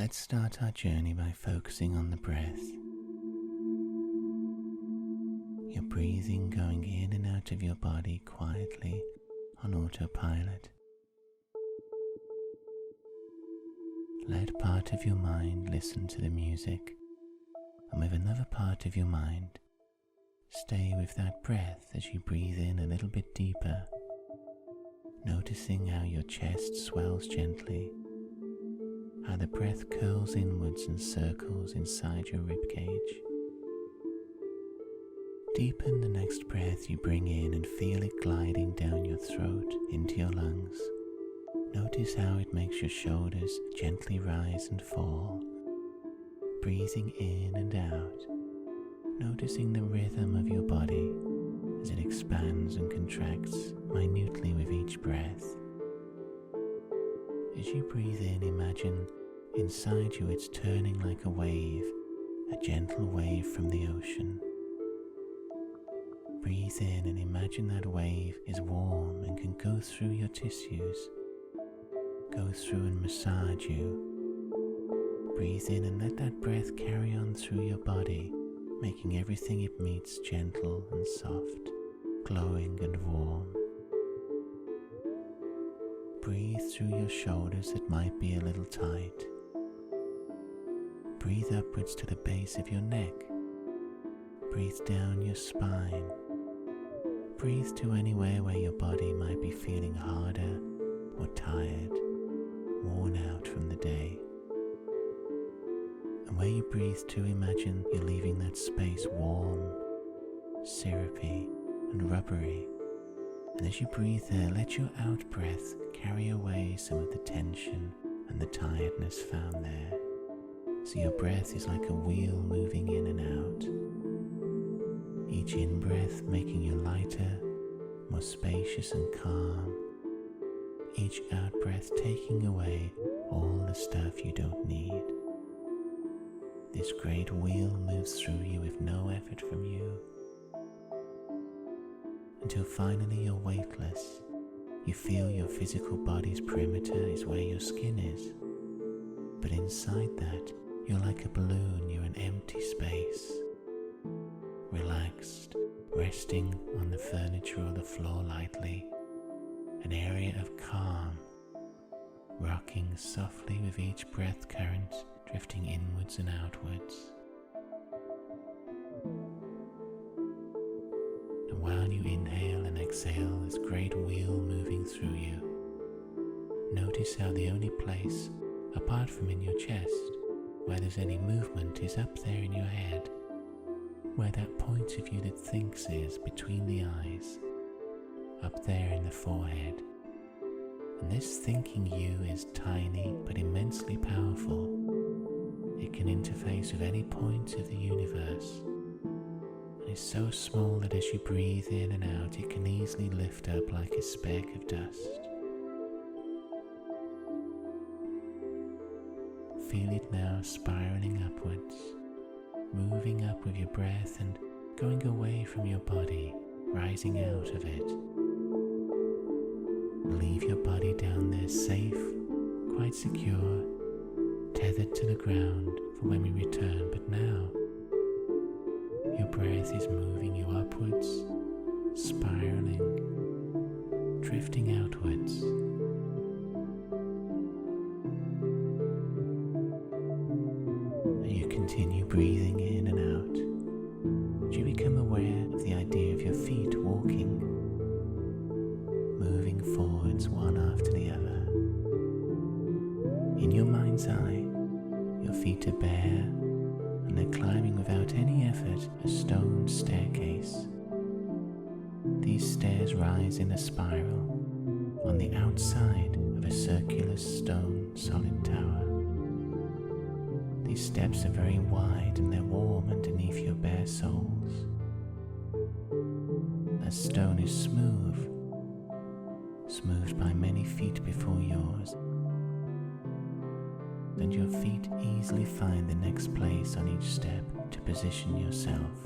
Let's start our journey by focusing on the breath. Your breathing going in and out of your body quietly on autopilot. Let part of your mind listen to the music, and with another part of your mind, stay with that breath as you breathe in a little bit deeper, noticing how your chest swells gently, how the breath curls inwards and circles inside your ribcage. Deepen the next breath you bring in and feel it gliding down your throat into your lungs. Notice how it makes your shoulders gently rise and fall, breathing in and out, noticing the rhythm of your body as it expands and contracts minutely with each breath. As you breathe in, imagine inside you it's turning like a wave, a gentle wave from the ocean. Breathe in and imagine that wave is warm and can go through your tissues, go through and massage you. Breathe in and let that breath carry on through your body, making everything it meets gentle and soft, glowing and warm. Breathe through your shoulders that might be a little tight. Breathe upwards to the base of your neck. Breathe down your spine. Breathe to anywhere where your body might be feeling harder or tired, worn out from the day. And where you breathe to, imagine you're leaving that space warm, syrupy and rubbery. And as you breathe there, let your out-breath carry away some of the tension and the tiredness found there. So your breath is like a wheel moving in and out. Each in-breath making you lighter, more spacious and calm. Each out-breath taking away all the stuff you don't need. This great wheel moves through you with no effort from you, until finally you're weightless. You feel your physical body's perimeter is where your skin is, but inside that, you're like a balloon, you're an empty space, relaxed, resting on the furniture or the floor lightly, an area of calm, rocking softly with each breath current drifting inwards and outwards. And while you inhale and exhale this great wheel moving through you, notice how the only place, apart from in your chest, where there's any movement is up there in your head, where that point of you that thinks is between the eyes, up there in the forehead. And this thinking you is tiny but immensely powerful. It can interface with any point of the universe, and is so small that as you breathe in and out, it can easily lift up like a speck of dust. Feel it now spiraling upwards, moving up with your breath and going away from your body, rising out of it. Leave your body down there safe, quite secure, tethered to the ground for when we return, but now your breath is moving you upwards, spiraling, drifting outwards. And you continue breathing in and out. Do you become aware of the idea of your feet walking, moving forwards one after the other? In your mind's eye, your feet are bare and they're climbing without any effort a stone staircase. These stairs rise in a spiral on the outside of a circular stone solid tower. These steps are very wide and they're warm underneath your bare soles. The stone is smooth, smoothed by many feet before yours, and your feet easily find the next place on each step to position yourself.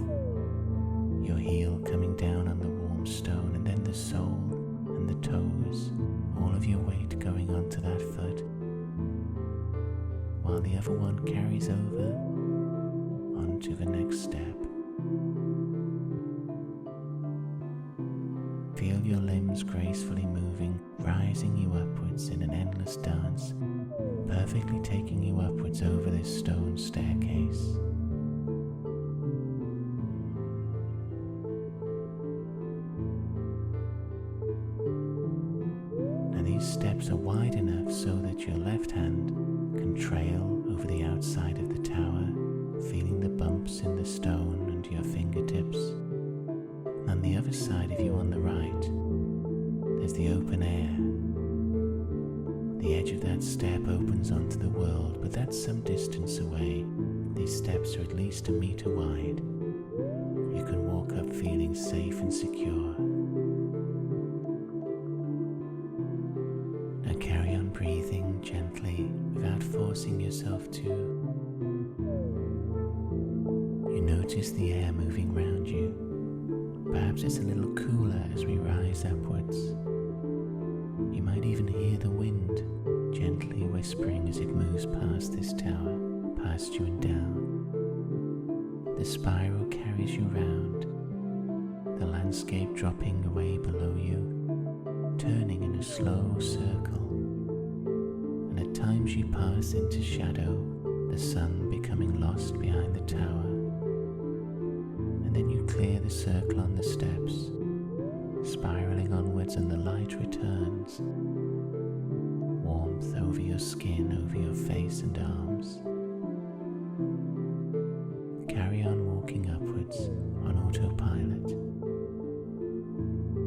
Your heel coming down on the warm stone, and then the sole and the toes, all of your weight going onto that foot, while while the other one carries over onto the next step. Feel your limbs gracefully moving, rising you upwards in an endless dance, perfectly taking you upwards over this stone staircase. Now these steps are wide enough so that your left hand can trail over the outside of the tower, feeling the bumps in the stone under your fingertips. On the other side of you on the right, there's the open air. The edge of that step opens onto the world, but that's some distance away. These steps are at least 1 meter wide. You can walk up feeling safe and secure. Now carry on breathing gently without forcing yourself to. You notice the air moving round you. Perhaps it's a little cooler as we rise upwards. You might even hear the wind gently whispering as it moves past this tower, past you and down. The spiral carries you round, the landscape dropping away below you, turning in a slow circle. And at times you pass into shadow, the sun becoming lost behind the tower. Then you clear the circle on the steps, spiraling onwards, and the light returns. Warmth over your skin, over your face and arms. Carry on walking upwards on autopilot.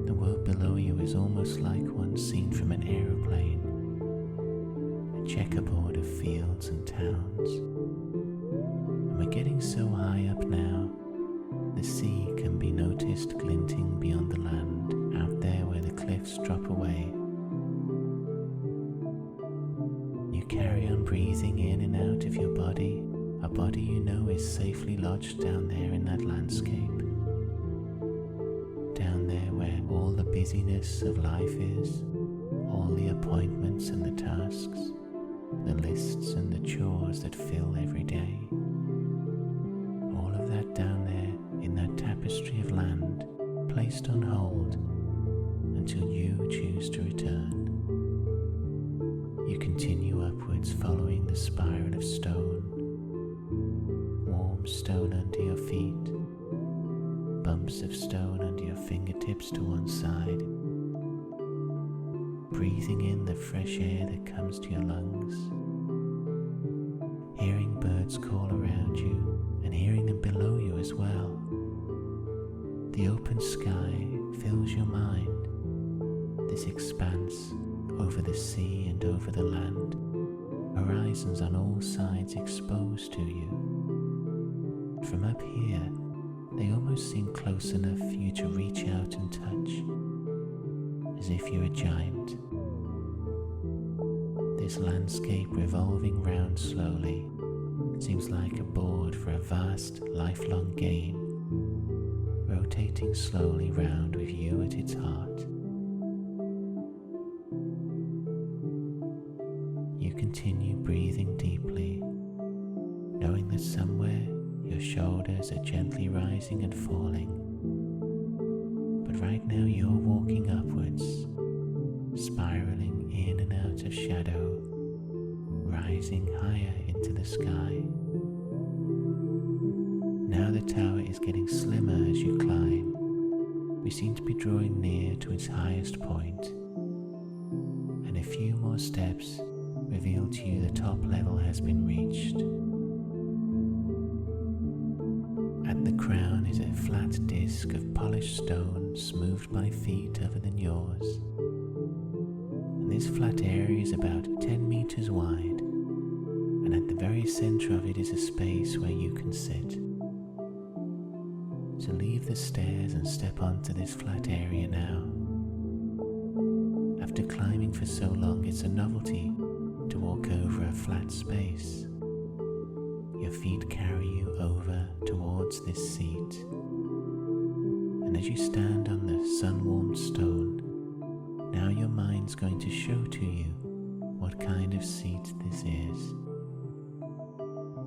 The world below you is almost like one seen from an aeroplane, a checkerboard of fields and towns. And we're getting so high up now, the sea can be noticed glinting beyond the land, out there where the cliffs drop away. You carry on breathing in and out of your body, a body you know is safely lodged down there in that landscape. Down there where all the busyness of life is, all the appointments and the tasks, the lists and the chores that fill every day. All of that down there in that tapestry of land, placed on hold until you choose to return. You continue upwards following the spiral of stone, warm stone under your feet, bumps of stone under your fingertips to one side, breathing in the fresh air that comes to your lungs, hearing birds call around you and hearing them below you as well. The open sky fills your mind, this expanse over the sea and over the land, horizons on all sides exposed to you. From up here, they almost seem close enough for you to reach out and touch, as if you're a giant. This landscape revolving round slowly seems like a board for a vast, lifelong game, rotating slowly round with you at its heart. You continue breathing deeply, knowing that somewhere your shoulders are gently rising and falling. But right now you're walking upwards, spiraling in and out of shadow, rising higher into the sky. Now the tower is getting slimmer as you climb. We seem to be drawing near to its highest point, and a few more steps reveal to you the top level has been reached. At the crown is a flat disc of polished stone smoothed by feet other than yours. And this flat area is about 10 meters wide, and at the very center of it is a space where you can sit. So leave the stairs and step onto this flat area now. After climbing for so long, it's a novelty to walk over a flat space. Your feet carry you over towards this seat, and as you stand on the sun-warmed stone, now your mind's going to show to you what kind of seat this is.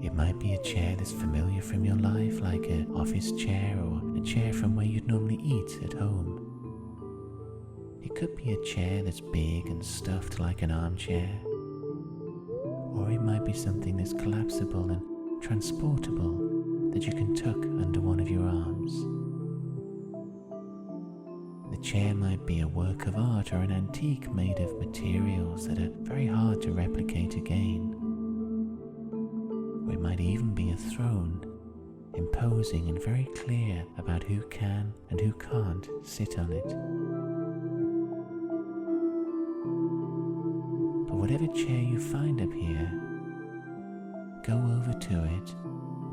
It might be a chair that's familiar from your life, like an office chair or a chair from where you'd normally eat at home. It could be a chair that's big and stuffed like an armchair. Or it might be something that's collapsible and transportable that you can tuck under one of your arms. The chair might be a work of art or an antique made of materials that are very hard to replicate again. Or it might even be a throne, imposing and very clear about who can and who can't sit on it. But whatever chair you find up here, go over to it,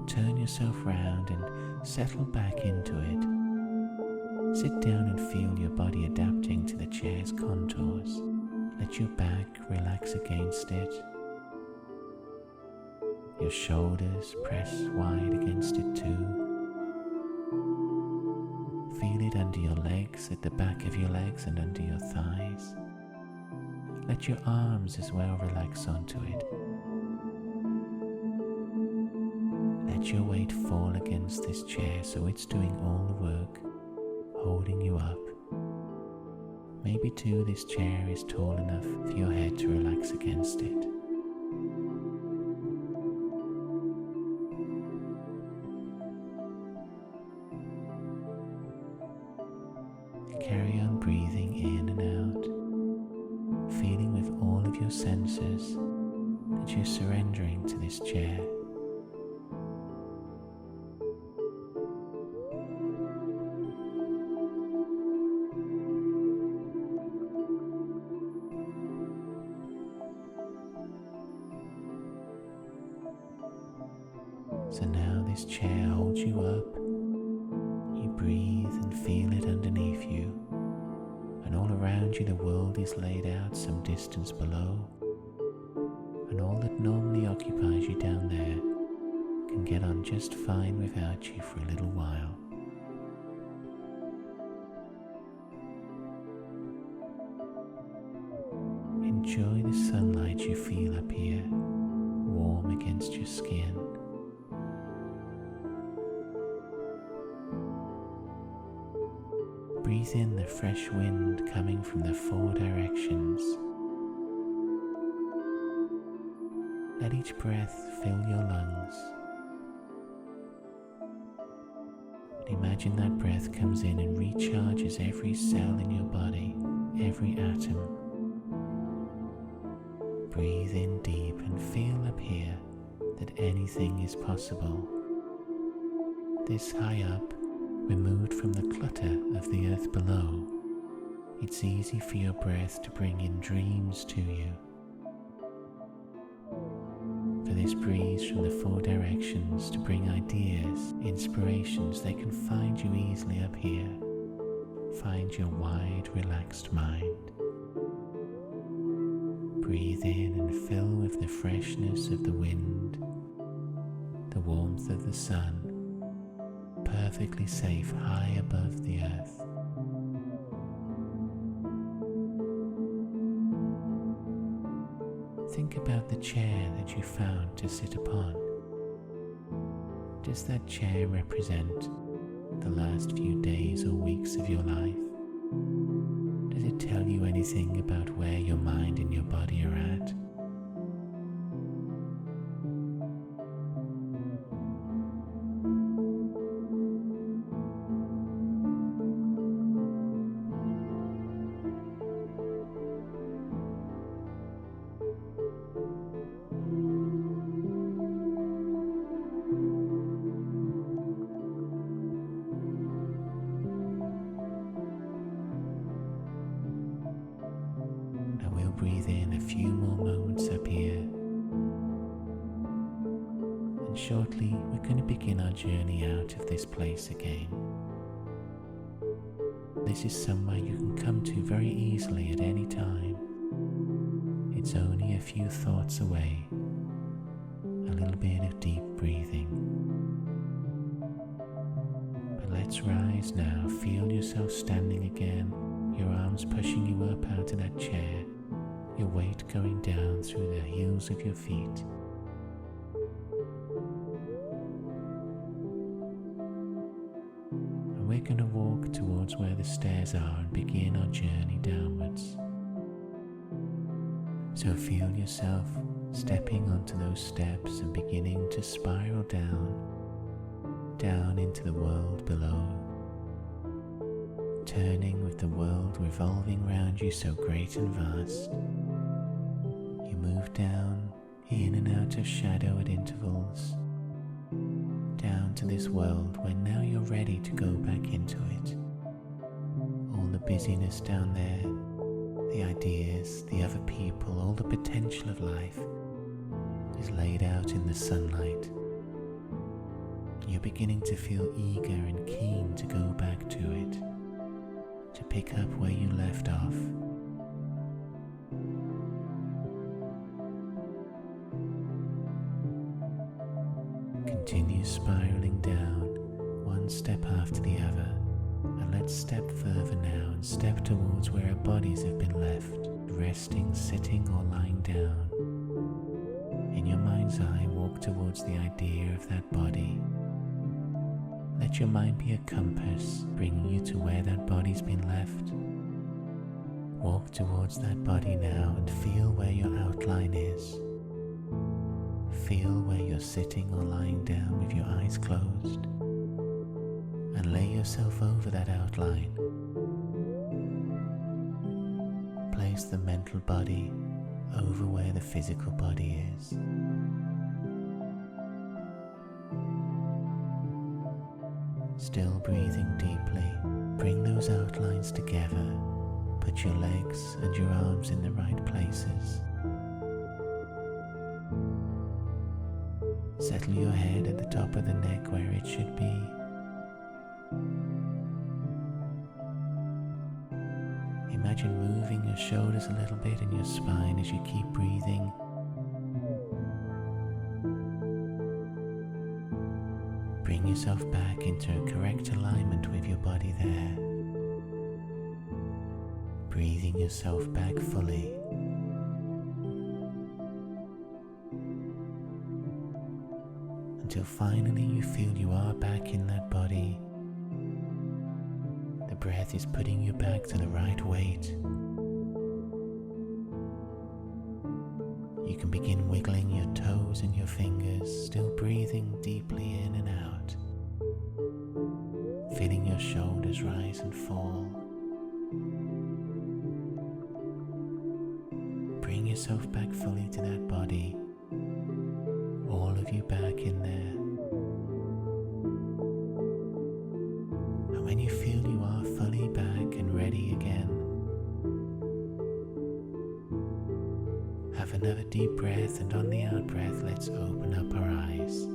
turn yourself round and settle back into it. Sit down and feel your body adapting to the chair's contours. Let your back relax against it. Your shoulders press wide against it too. Feel it under your legs, at the back of your legs and under your thighs. Let your arms as well relax onto it. Let your weight fall against this chair so it's doing all the work, holding you up. Maybe too this chair is tall enough for your head to relax against it. Carry on breathing in and out, feeling with all of your senses that you're surrendering to this chair. So now this chair holds you up. You breathe and feel it underneath you, and all around you the world is laid out some distance below, and all that normally occupies you down there can get on just fine without you for a little while. Enjoy the sunlight you feel up here, warm against your skin. Breathe in the fresh wind coming from the 4 directions. Let each breath fill your lungs. And imagine that breath comes in and recharges every cell in your body, every atom. Breathe in deep and feel up here that anything is possible. This high up, removed from the clutter of the earth below, it's easy for your breath to bring in dreams to you. For this breeze from the 4 directions to bring ideas, inspirations, they can find you easily up here. Find your wide, relaxed mind. Breathe in and fill with the freshness of the wind, the warmth of the sun, perfectly safe high above the earth. Think about the chair that you found to sit upon. Does that chair represent the last few days or weeks of your life? Does it tell you anything about where your mind and your body are at? Breathe in a few more moments up here, and shortly we're going to begin our journey out of this place again. This is somewhere you can come to very easily at any time. It's only a few thoughts away, a little bit of deep breathing. But let's rise now. Feel yourself standing again, your arms pushing you up out of that chair, your weight going down through the heels of your feet. we're going to walk towards where the stairs are and begin our journey downwards. So feel yourself stepping onto those steps and beginning to spiral down into the world below, turning with the world revolving round you so great and vast. You move down, in and out of shadow at intervals, down to this world where now you're ready to go back into it. All the busyness down there, the ideas, the other people, all the potential of life is laid out in the sunlight. You're beginning to feel eager and keen to go back to it, to pick up where you left off. Continue spiraling down, one step after the other, and let's step further now and step towards where our bodies have been left, resting, sitting or lying down. In your mind's eye, walk towards the idea of that body. Let your mind be a compass, bringing you to where that body's been left. Walk towards that body now and feel where your outline is. Feel where you're sitting or lying down with your eyes closed, and lay yourself over that outline. Place the mental body over where the physical body is. Still breathing deeply, bring those outlines together. Put your legs and your arms in the right places. Settle your head at the top of the neck where it should be. Imagine moving your shoulders a little bit in your spine as you keep breathing. Bring yourself back into a correct alignment with your body there. Breathing yourself back fully. Until finally you feel you are back in that body. The breath is putting you back to the right weight. You can begin wiggling your toes and your fingers, still breathing deeply in and out. Feeling your shoulders rise and fall. Bring yourself back fully to that body. All of you back in there. And when you feel you are fully back and ready again, have another deep breath, and on the out breath, let's open up our eyes.